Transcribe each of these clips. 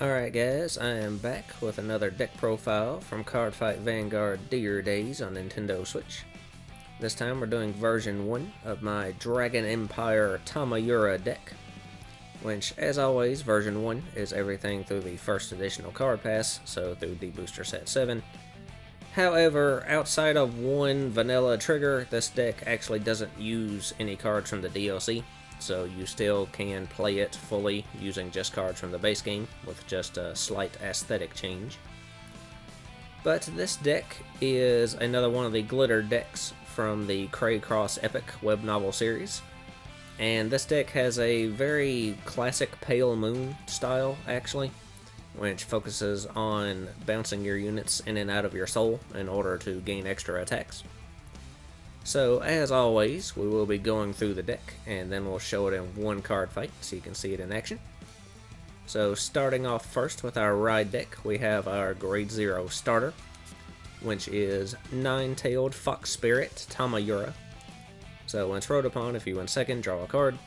Alright guys, I am back with another deck profile from Cardfight Vanguard Deer Days on Nintendo Switch. This time we're doing version 1 of my Dragon Empire Tamayura deck, which as always version 1 is everything through the first additional card pass, so through the booster set 7. However, outside of one vanilla trigger, this deck actually doesn't use any cards from the DLC. So you still can play it fully using just cards from the base game with just a slight aesthetic change. But this deck is another one of the glitter decks from the Craycross Epic web novel series. And this deck has a very classic Pale Moon style actually, which focuses on bouncing your units in and out of your soul in order to gain extra attacks. So, as always, we will be going through the deck, and then we'll show it in one card fight, so you can see it in action. So, starting off first with our ride deck, we have our Grade 0 starter, which is Nine-Tailed Fox Spirit Tamayura. So, once rode upon, if you win second, draw a card.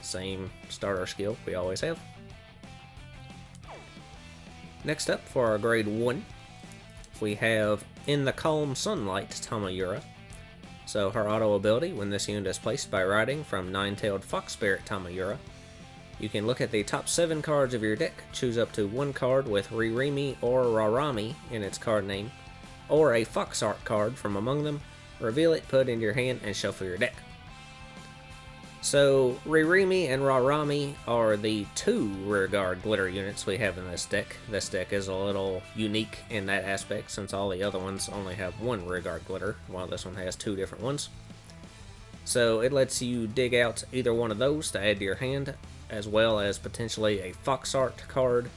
Same starter skill we always have. Next up, for our Grade 1, we have In the Calm Sunlight Tamayura. So her auto ability, when this unit is placed by riding from Nine-Tailed Fox Spirit Tamayura, you can look at the top 7 cards of your deck, choose up to one card with Ririmi or Rarami in its card name, or a Fox Art card from among them, reveal it, put it into your hand, and shuffle your deck. So Ririmi and Rarami are the 2 rearguard glitter units we have in this deck. This deck is a little unique in that aspect since all the other ones only have 1 rearguard glitter, while this one has 2 different ones. So it lets you dig out either one of those to add to your hand, as well as potentially a Fox Art card,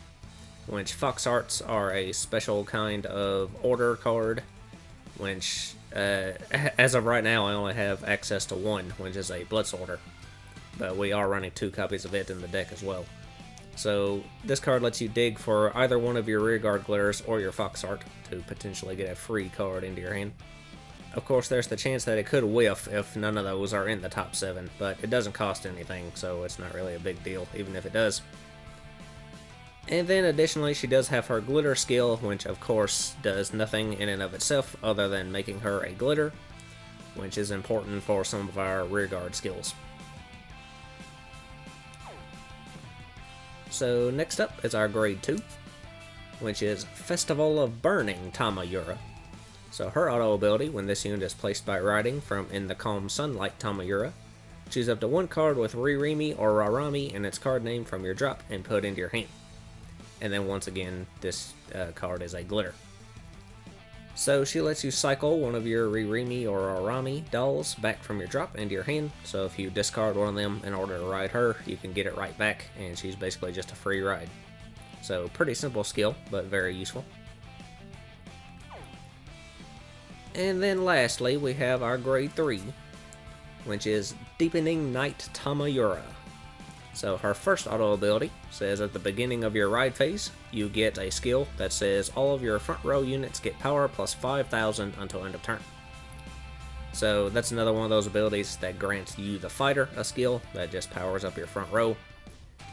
which Fox Arts are a special kind of order card, which as of right now I only have access to 1, which is a Blitz order. But we are running 2 copies of it in the deck as well. So this card lets you dig for either one of your rearguard glitters or your Fox Art to potentially get a free card into your hand. Of course, there's the chance that it could whiff if none of those are in the top 7, but it doesn't cost anything, so it's not really a big deal, even if it does. And then additionally, she does have her glitter skill, which of course does nothing in and of itself other than making her a glitter, which is important for some of our rearguard skills. So next up is our Grade 2, which is Festival of Burning Tamayura. So her auto ability, when this unit is placed by riding from In the Calm Sunlight Tamayura, choose up to one card with Ririmi or Rarami in its card name from your drop and put it into your hand. And then once again, this card is a glitter. So she lets you cycle one of your Ririmi or Rarami dolls back from your drop into your hand, so if you discard one of them in order to ride her, you can get it right back, and she's basically just a free ride. So pretty simple skill, but very useful. And then lastly, we have our Grade 3, which is Deepening Night Tamayura. So her first auto ability says at the beginning of your ride phase, you get a skill that says all of your front row units get power plus 5,000 until end of turn. So that's another one of those abilities that grants you, the fighter, a skill that just powers up your front row.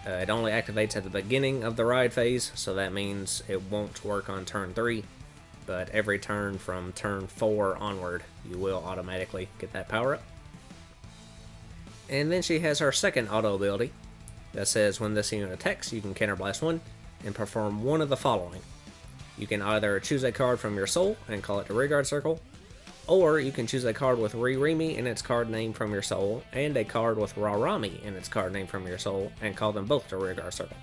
It only activates at the beginning of the ride phase, so that means it won't work on turn 3, but every turn from turn 4 onward, you will automatically get that power up. And then she has her second auto ability, that says when this unit attacks, you can counterblast 1 and perform one of the following. You can either choose a card from your soul and call it the rearguard circle, or you can choose a card with Ririmi in its card name from your soul and a card with Rarami in its card name from your soul and call them both the rearguard circle.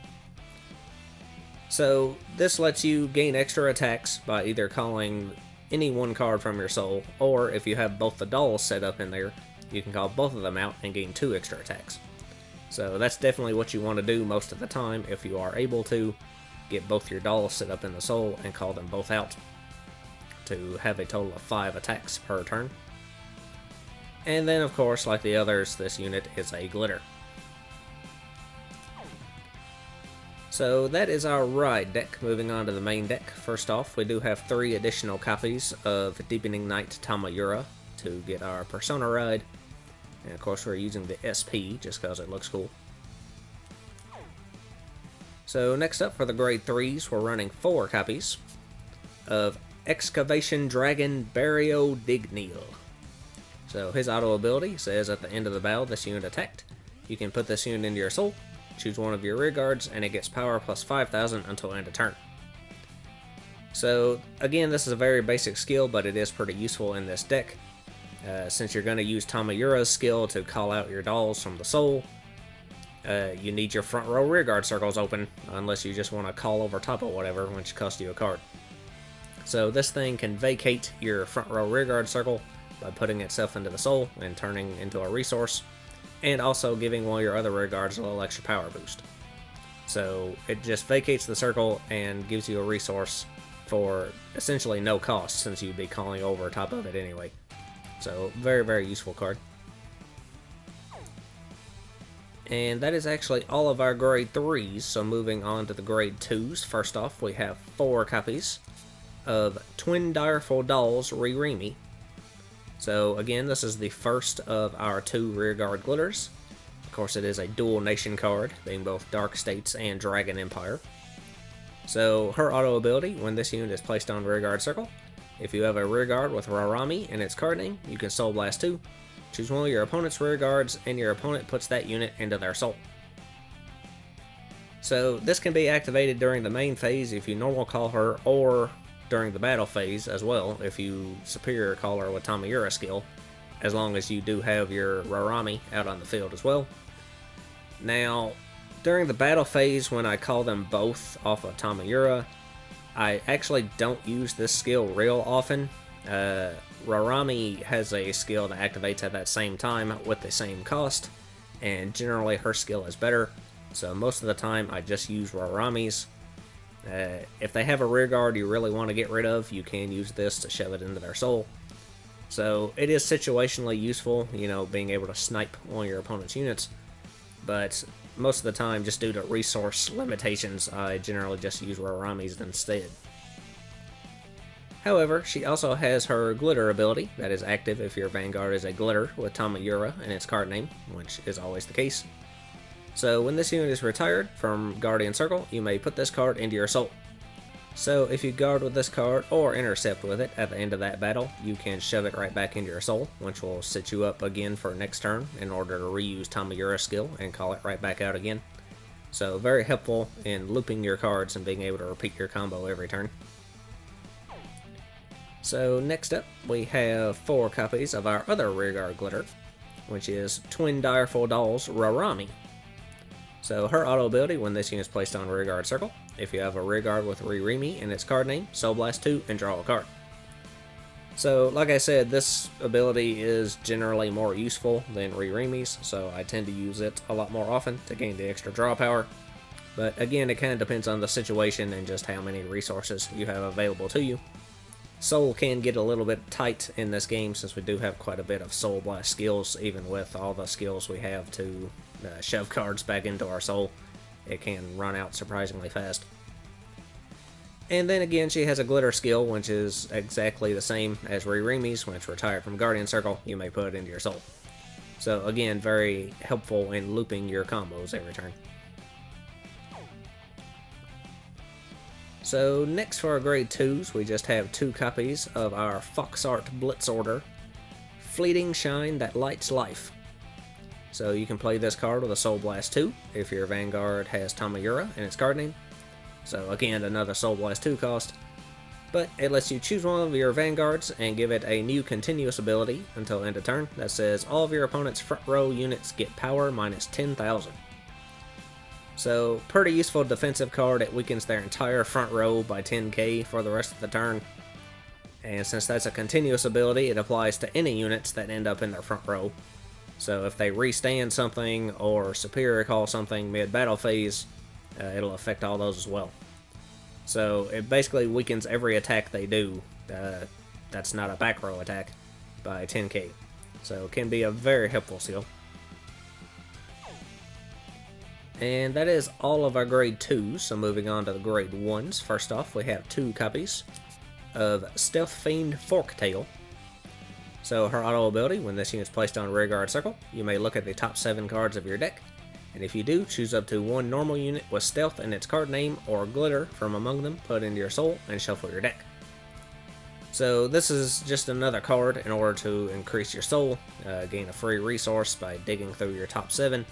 So this lets you gain extra attacks by either calling any one card from your soul, or if you have both the dolls set up in there, you can call both of them out and gain 2 extra attacks. So that's definitely what you want to do most of the time if you are able to. Get both your dolls set up in the soul and call them both out to have a total of 5 attacks per turn. And then of course, like the others, this unit is a glitter. So that is our ride deck. Moving on to the main deck. First off, we do have 3 additional copies of Deepening Night Tamayura to get our Persona ride. And of course we're using the SP just because it looks cool. So next up for the grade 3s, we're running 4 copies of Excavation Dragon Barrio Dignil. So his auto ability says at the end of the battle this unit attacked, you can put this unit into your soul, choose one of your rear guards, and it gets power plus 5,000 until end of turn. So again, this is a very basic skill, but it is pretty useful in this deck. Since you're going to use Tamayura's skill to call out your dolls from the soul, you need your front row rear guard circles open, unless you just want to call over top of whatever, which costs you a card. So this thing can vacate your front row rear guard circle by putting itself into the soul and turning into a resource, and also giving one of your other rear guards a little extra power boost. So it just vacates the circle and gives you a resource for essentially no cost, since you'd be calling over top of it anyway. So very, very useful card. And that is actually all of our grade 3s, so moving on to the grade 2s. First off, we have 4 copies of Twin Direful Dolls Ririmi. So again, this is the first of our 2 rearguard glitters. Of course, it is a dual nation card, being both Dark States and Dragon Empire. So her auto ability, when this unit is placed on rearguard circle, if you have a rearguard with Rarami in its card name, you can Soul Blast 2. Choose one of your opponent's rear guards, and your opponent puts that unit into their soul. So this can be activated during the main phase if you normal call her, or during the battle phase as well if you superior call her with Tamayura skill, as long as you do have your Rarami out on the field as well. Now, during the battle phase, when I call them both off of Tamayura, I actually don't use this skill real often. Rarami has a skill that activates at that same time with the same cost, and generally her skill is better, so most of the time I just use Rarami's. If they have a rear guard you really want to get rid of, you can use this to shove it into their soul. So it is situationally useful, you know, being able to snipe one of your opponent's units, but most of the time, just due to resource limitations, I generally just use Rarami's instead. However, she also has her glitter ability that is active if your Vanguard is a glitter with Tamayura in its card name, which is always the case. So when this unit is retired from Guardian Circle, you may put this card into your soul. So if you guard with this card or intercept with it at the end of that battle, you can shove it right back into your soul, which will set you up again for next turn in order to reuse Tamayura's skill and call it right back out again. So very helpful in looping your cards and being able to repeat your combo every turn. So next up, we have 4 copies of our other rearguard glitter, which is Twin Direful Dolls Rarami. So her auto ability, when this unit is placed on rearguard circle, if you have a rearguard with Ririmi in its card name, Soul Blast 2 and draw a card. So like I said, this ability is generally more useful than Ririmi's, so I tend to use it a lot more often to gain the extra draw power. But again, it kind of depends on the situation and just how many resources you have available to you. Soul can get a little bit tight in this game since we do have quite a bit of Soul Blast skills, even with all the skills we have to shove cards back into our soul. It can run out surprisingly fast. And then again, she has a glitter skill, which is exactly the same as Ririmi's. When it's retired from Guardian Circle, you may put it into your soul. So again, very helpful in looping your combos every turn. So next for our grade 2s, we just have 2 copies of our Foxart Blitz Order, Fleeting Shine That Lights Life. So you can play this card with a Soul Blast 2 if your Vanguard has Tamayura in its card name. So again, another Soul Blast 2 cost, but it lets you choose one of your Vanguards and give it a new continuous ability until end of turn that says all of your opponent's front row units get power minus 10,000. So, pretty useful defensive card. It weakens their entire front row by 10k for the rest of the turn. And since that's a continuous ability, it applies to any units that end up in their front row. So if they restand something or superior call something mid-battle phase, it'll affect all those as well. So it basically weakens every attack they do that's not a back row attack by 10k. So it can be a very helpful skill. And that is all of our grade 2s, so moving on to the grade 1s. First off, we have 2 copies of Stealth Fiend Forktail. So her auto ability, when this unit is placed on rearguard circle, you may look at the top 7 cards of your deck, And if you do, choose up to one normal unit with stealth and its card name or glitter from among them, put into your soul, and shuffle your deck. So this is just another card in order to increase your soul, gain a free resource by digging through your top 7.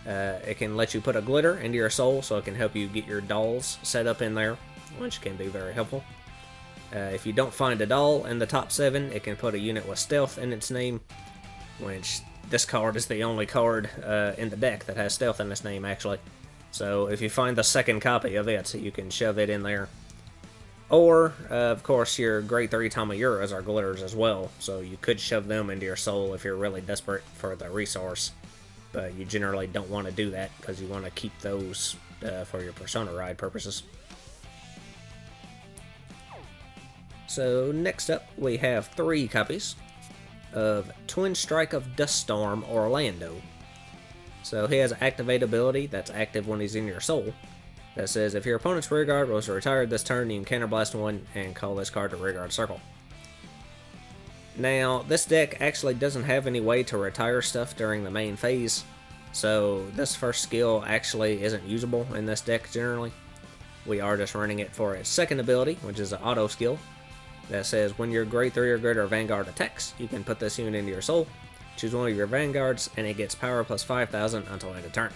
It can let you put a glitter into your soul, so it can help you get your dolls set up in there, which can be very helpful. If you don't find a doll in the top 7, it can put a unit with stealth in its name, which this card is the only card in the deck that has stealth in its name, actually. So if you find the second copy of it, you can shove it in there. Or, of course, your grade 3 Tamayuras are glitters as well, so you could shove them into your soul if you're really desperate for the resource. But you generally don't want to do that, because you want to keep those for your Persona ride purposes. So next up, we have 3 copies of Twin Strike of Duststorm Orlando. So he has an activate ability that's active when he's in your soul. That says, if your opponent's rearguard was retired this turn, you can counterblast one and call this card to rearguard circle. Now, this deck actually doesn't have any way to retire stuff during the main phase, so this first skill actually isn't usable in this deck generally. We are just running it for its second ability, which is an auto skill. That says, when your grade 3 or greater Vanguard attacks, you can put this unit into your soul, choose one of your Vanguards, and it gets power plus 5,000 until end of turn.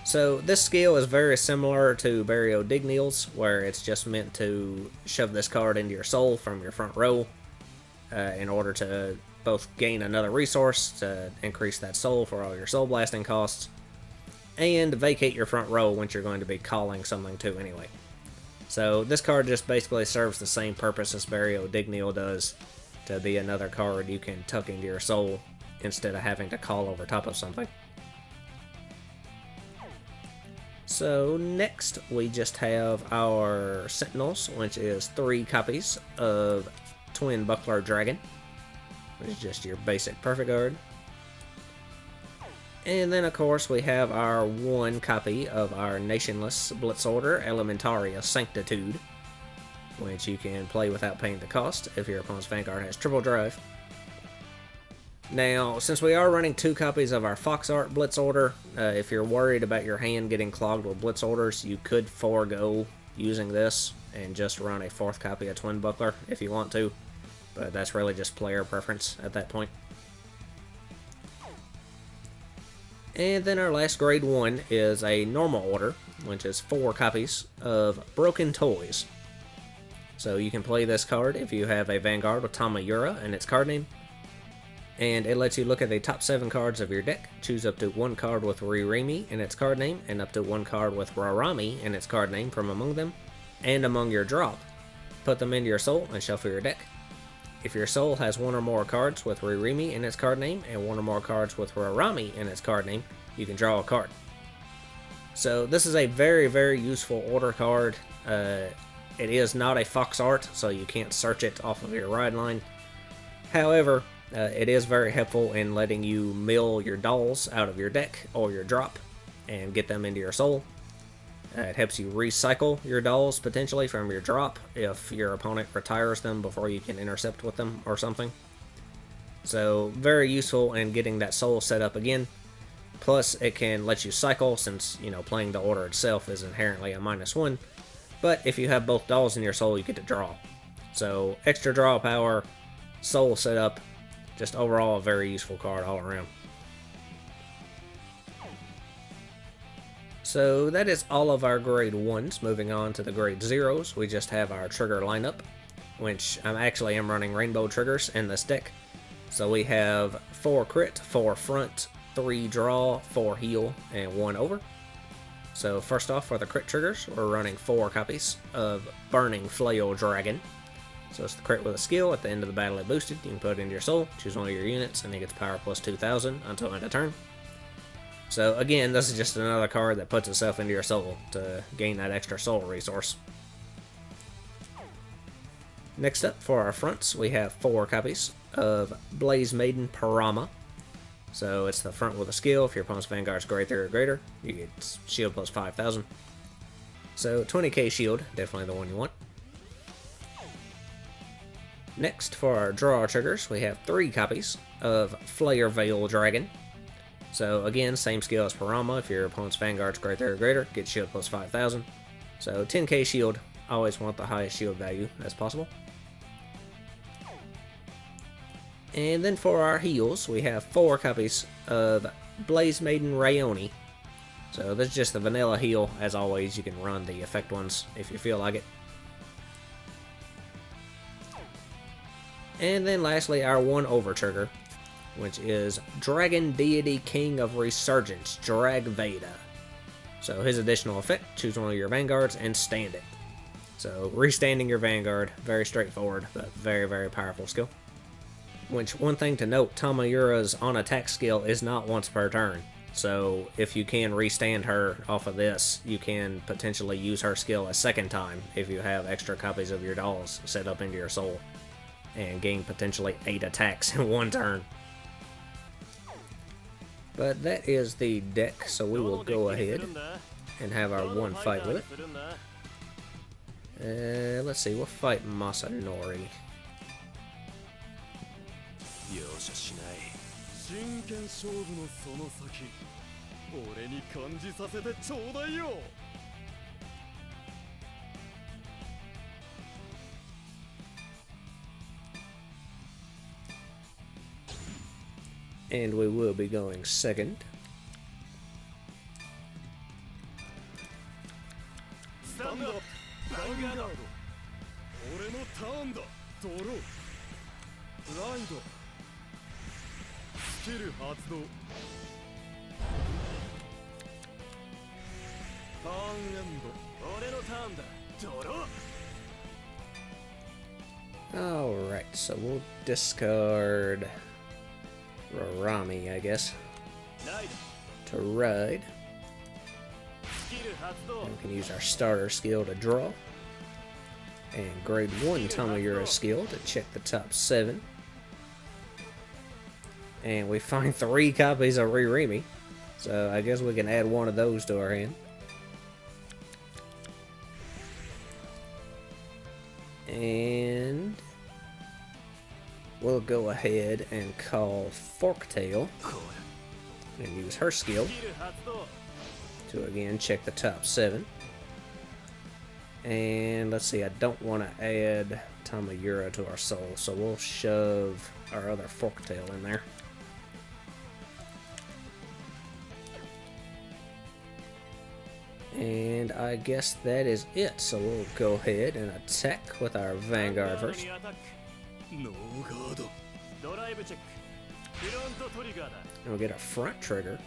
So this skill is very similar to Barrio Dignial's, where it's just meant to shove this card into your soul from your front row in order to both gain another resource to increase that soul for all your soul blasting costs, and vacate your front row once you're going to be calling something too anyway. So this card just basically serves the same purpose as Barrio Dignial does, to be another card you can tuck into your soul instead of having to call over top of something. So next we just have our Sentinels, which is 3 copies of Twin Buckler Dragon, which is just your basic perfect guard. And then of course we have our 1 copy of our Nationless Blitz Order Elementaria Sanctitude, which you can play without paying the cost if your opponent's Vanguard has triple drive. Now, since we are running 2 copies of our Fox Art Blitz Order, if you're worried about your hand getting clogged with Blitz Orders, you could forego using this and just run a 4th copy of Twin Buckler if you want to, but that's really just player preference at that point. And then our last grade 1 is a normal order, which is 4 copies of Broken Toys. So you can play this card if you have a Vanguard with Tamayura and its card name. And it lets you look at the top 7 cards of your deck, choose up to 1 card with Ririmi in its card name, and up to 1 card with Rarami in its card name from among them, and among your drop. Put them into your soul and shuffle your deck. If your soul has 1 or more cards with Ririmi in its card name, and 1 or more cards with Rarami in its card name, you can draw a card. So this is a very, very useful order card. It is not a Fox Art, so you can't search it off of your ride line. However, it is very helpful in letting you mill your dolls out of your deck or your drop and get them into your soul. It helps you recycle your dolls potentially from your drop if your opponent retires them before you can intercept with them or something. So very useful in getting that soul set up again. Plus it can let you cycle, since playing the order itself is inherently a -1. But if you have both dolls in your soul, you get to draw. So extra draw power, soul setup, just overall a very useful card all around. So that is all of our grade 1s. Moving on to the grade 0s, we just have our trigger lineup, which I actually am running rainbow triggers in this deck. So we have 4 crit, 4 front, 3 draw, 4 heal, and 1 over. So first off, for the crit triggers, we're running 4 copies of Burning Flail Dragon. So it's the crit with a skill. At the end of the battle it boosted. You can put it into your soul, choose one of your units, and it gets power plus 2,000 until end of turn. So again, this is just another card that puts itself into your soul to gain that extra soul resource. Next up, for our fronts, we have 4 copies of Blaze Maiden Parama. So it's the front with a skill. If your opponent's Vanguard's grade 3 or greater, you get shield plus 5,000. So 20k shield, definitely the one you want. Next, for our draw triggers, we have 3 copies of Flare Veil Dragon. So again, same skill as Parama. If your opponent's Vanguard's greater or greater, get shield plus 5,000. So 10k shield, always want the highest shield value as possible. And then for our heals, we have 4 copies of Blaze Maiden Rayoni. So this is just the vanilla heal. As always, you can run the effect ones if you feel like it. And then lastly, our 1 over trigger, which is Dragon Deity King of Resurgence, Dragveda. So his additional effect, choose one of your Vanguards and stand it. So restanding your Vanguard, very straightforward, but very, very powerful skill. Which, one thing to note, Tamayura's on attack skill is not once per turn. So if you can restand her off of this, you can potentially use her skill a second time if you have extra copies of your dolls set up into your soul. And gain potentially 8 attacks in 1 turn. But that is the deck, so we will go ahead and have our 1 fight with it. Let's see, we'll fight Masanori. And we will be going second. Stand up, Vanguard. Alright, so we'll discard Rarami, I guess, to ride. And we can use our starter skill to draw. And grade 1 Tamayura skill to check the top 7. And we find 3 copies of Ririmi. So I guess we can add 1 of those to our hand. And we'll go ahead and call Forktail and use her skill to again check the top 7. And let's see, I don't want to add Tamayura to our soul, so we'll shove our other Forktail in there. And I guess that is it, so we'll go ahead and attack with our Vanguard first. And we'll get a front trigger.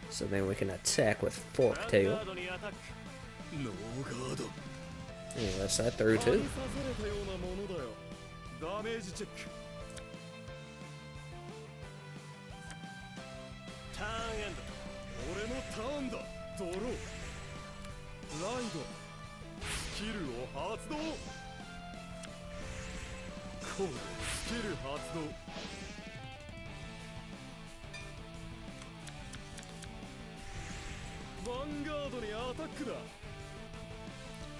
So then we can attack with Forktail. Yeah, that's that through too.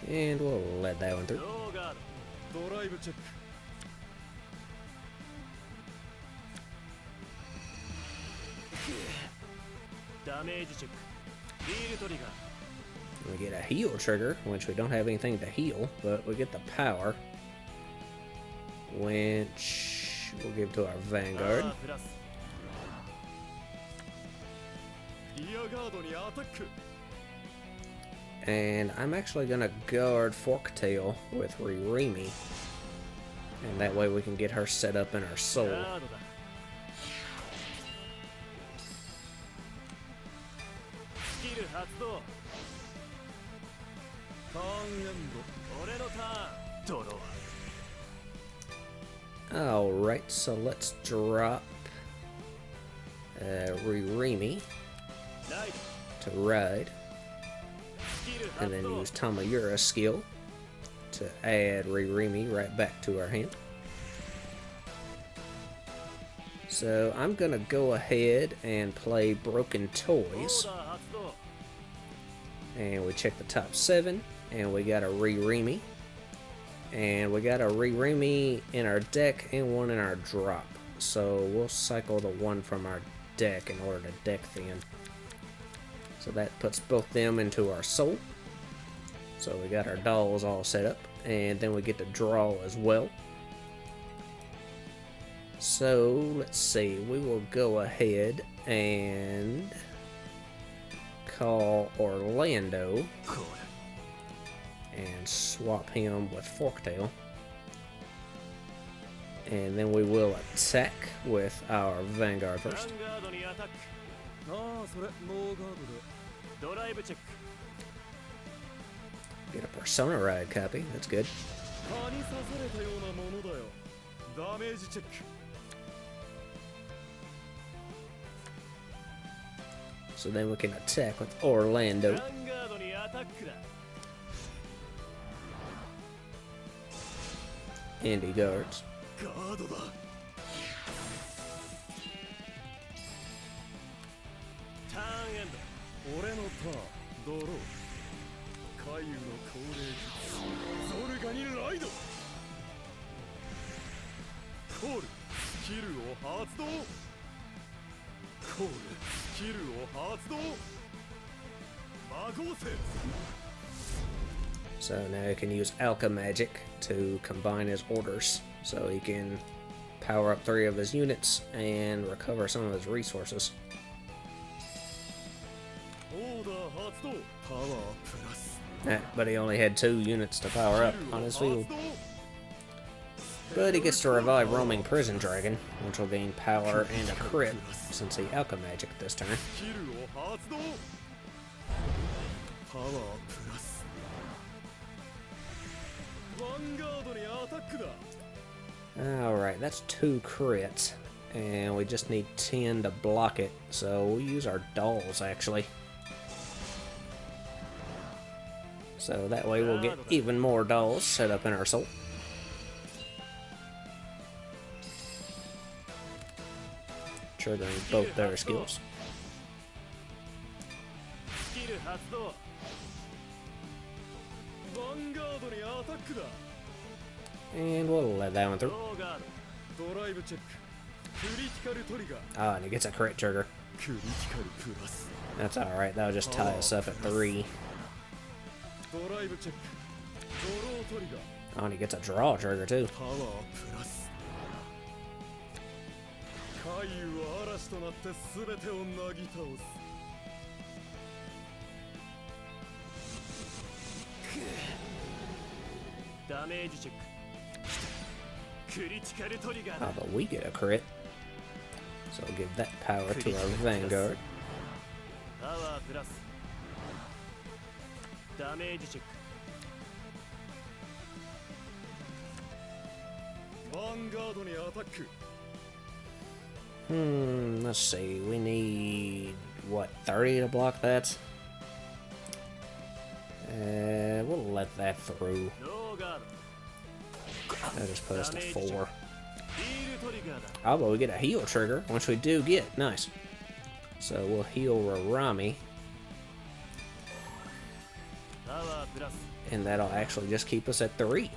And we'll let that one through. We get a heal trigger, which we don't have anything to heal, but we get the power, which we'll give to our Vanguard. And I'm actually gonna guard Forktail with Ririmi, and that way we can get her set up in our soul. Alright, so let's drop Ririmi to ride, and then use Tamayura's skill to add Ririmi right back to our hand. So I'm gonna go ahead and play Broken Toys And we check the top 7, and we got a Ririmi. And we got a Ririmi in our deck and one in our drop. So we'll cycle the one from our deck in order to deck them. So that puts both them into our soul. So we got our dolls all set up. And then we get to draw as well. So let's see, we will go ahead and call Orlando and swap him with Forktail. And then we will attack with our Vanguard first. Get a Persona Ride copy, that's good. So then we can attack with Orlando. And he guards. So now he can use Alka Magic to combine his orders, so he can power up 3 of his units and recover some of his resources. But he only had 2 units to power up on his field. But he gets to revive Roaming Prison Dragon, which will gain power and a crit since he Alka Magic this turn. Alright, that's 2 crits, and we just need 10 to block it, so we'll use our dolls actually. So that way we'll get even more dolls set up in our soul. Triggering both their skills. And we'll let that one through. Ah, and he gets a crit trigger. That's alright, that'll just tie us up at 3. Oh, and he gets a draw trigger too. Oh, but we get a crit. So we'll give that power to our Vanguard. Let's see, we need, what, 30 to block that? We'll let that through. That'll just put us to 4. Oh, but we get a heal trigger, which we do get. Nice. So we'll heal Rarami. And that'll actually just keep us at 3.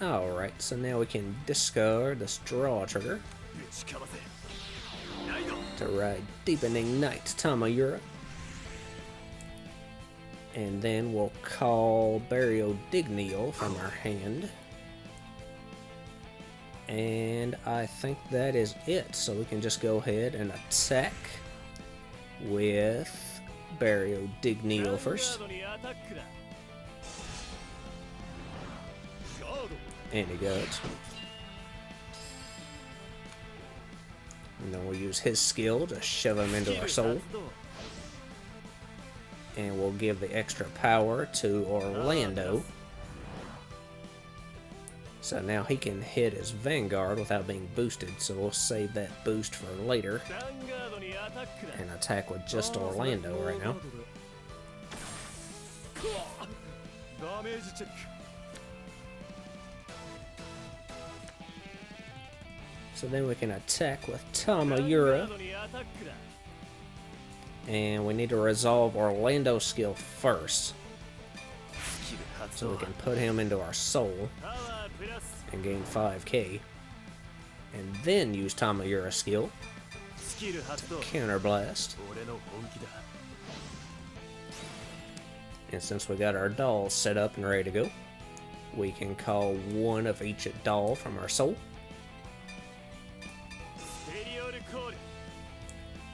Alright, so now we can discard this draw trigger to ride Deepening Night Tamayura. And then we'll call Barrio-Dignio from our hand. And I think that is it. So we can just go ahead and attack with Barrio-Dignio first. And he goes. And then we'll use his skill to shove him into our soul. And we'll give the extra power to Orlando. So now he can hit his Vanguard without being boosted, so we'll save that boost for later. And attack with just Orlando right now. So then we can attack with Tamayura. And we need to resolve Orlando's skill first. So we can put him into our soul and gain 5k. And then use Tamayura's skill to counterblast. And since we got our dolls set up and ready to go, we can call one of each doll from our soul.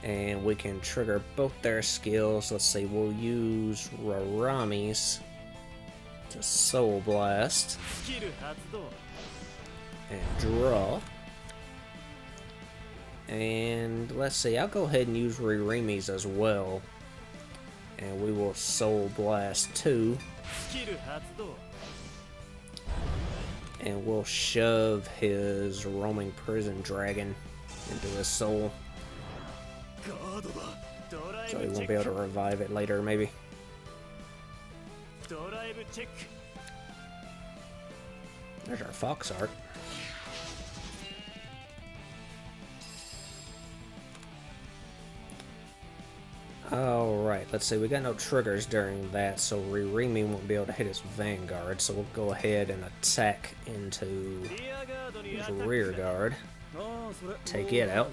And we can trigger both their skills. Let's see, we'll use Rarami's to Soul Blast and draw. And let's see, I'll go ahead and use Ririmi's as well. And we will Soul Blast 2. And we'll shove his roaming prison dragon into his soul. So he won't be able to revive it later, maybe. There's our fox art. Alright, let's see, we got no triggers during that, so Ririmi won't be able to hit his Vanguard, so we'll go ahead and attack into his rear guard. Take it out.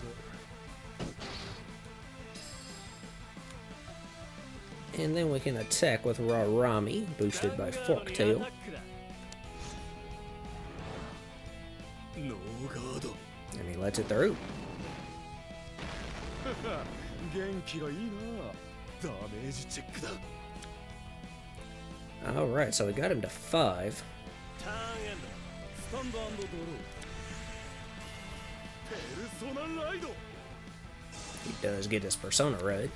And then we can attack with Rarami, boosted by Forktail. And he lets it through. Alright, so we got him to 5. He does get his Persona right.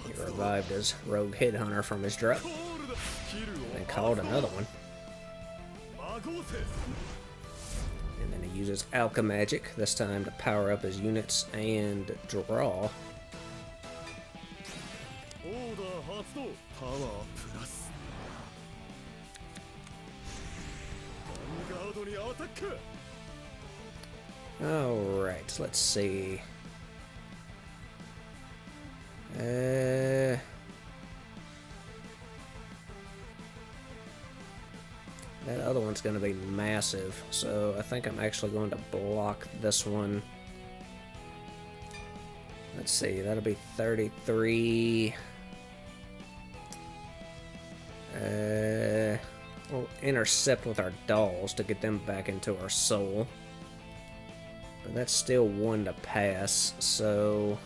He revived his rogue headhunter from his drop and called another one. And then he uses Alchemagic, this time to power up his units and draw. Alright, let's see. That other one's going to be massive, so I think I'm actually going to block this one. Let's see, that'll be 33. We'll intercept with our dolls to get them back into our soul. But that's still one to pass, so...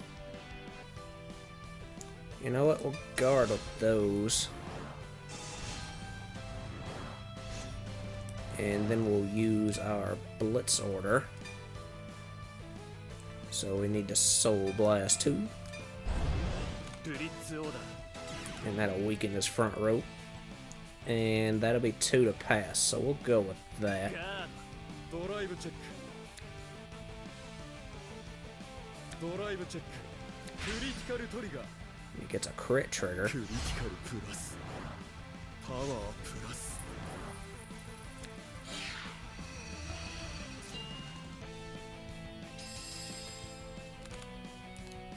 You know what, we'll guard with those. And then we'll use our Blitz order. So we need to Soul Blast 2. And that'll weaken his front row. And that'll be 2 to pass, so we'll go with that. He gets a crit trigger.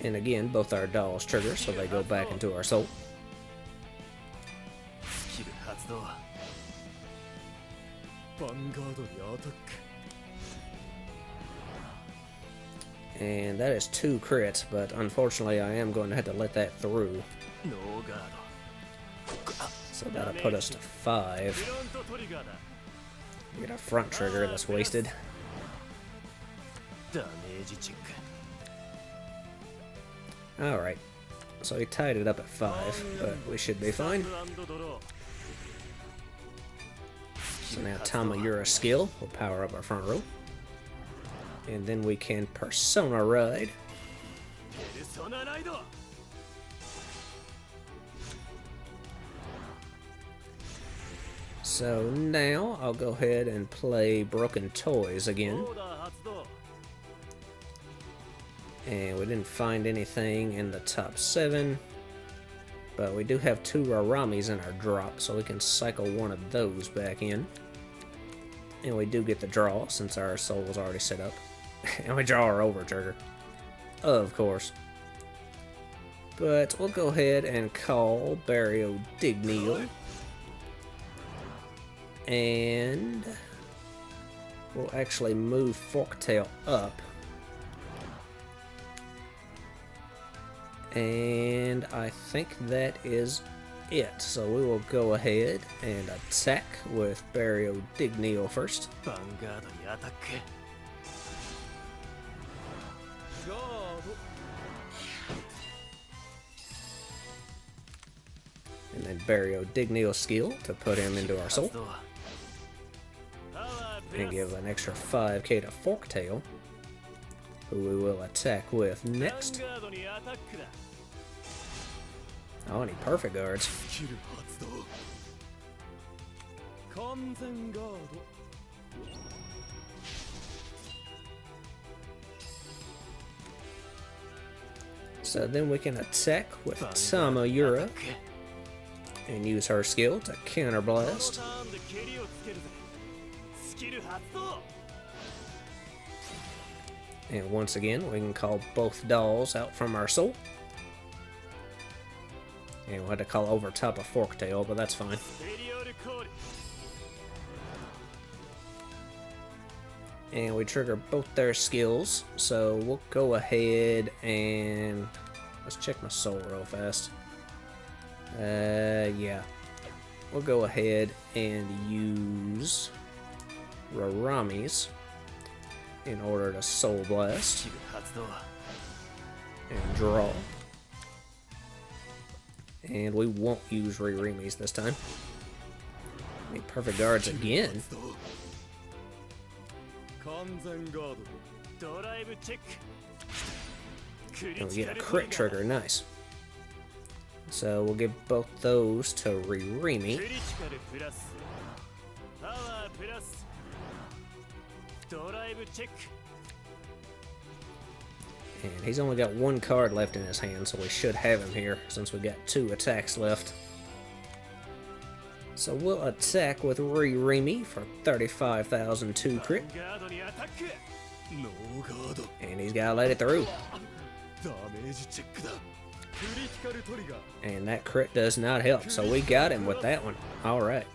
And again, both our dolls trigger, so they go back into our soul. And that is 2 crits, but unfortunately I am going to have to let that through. So that'll put us to 5. We get a front trigger that's wasted. Alright, so he tied it up at 5, but we should be fine. So now Tamayura skill will power up our front row. And then we can Persona Ride. So now I'll go ahead and play Broken Toys again. And we didn't find anything in the top 7. But we do have 2 Raramis in our drop, so we can cycle one of those back in. And we do get the draw, since our soul was already set up. And we draw our over trigger. Of course. But we'll go ahead and call Barrio Dignil. And we'll actually move Forktail up. And I think that is it. So we will go ahead and attack with Barrio Dignil first. Vanguard にアタック。And then Barrio Dignil skill to put him into our soul. And give an extra 5k to Forktail, who we will attack with next. Oh, and he perfect guards. So then we can attack with Tamayura and use her skill to counterblast. And once again, we can call both dolls out from our soul. And we'll have to call over top of Forktail, but that's fine. And we trigger both their skills, so we'll go ahead and let's check my soul real fast. Yeah. We'll go ahead and use Raramis in order to Soul Blast and draw. And we won't use Ririmis this time. Need perfect guards again. And we get a crit trigger, nice. So we'll give both those to Ririmi. And he's only got 1 card left in his hand, so we should have him here since we got 2 attacks left. So we'll attack with Ririmi for 35,002 crit. And he's gotta let it through. And that crit does not help, so we got him with that one. Alright.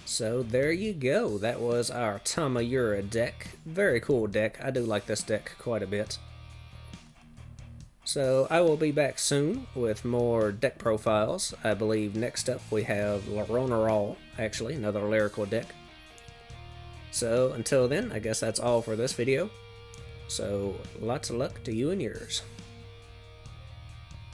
So there you go. That was our Tamayura deck. Very cool deck. I do like this deck quite a bit. So I will be back soon with more deck profiles. I believe next up we have Laronaral, actually, another lyrical deck. So until then, I guess that's all for this video. So lots of luck to you and yours.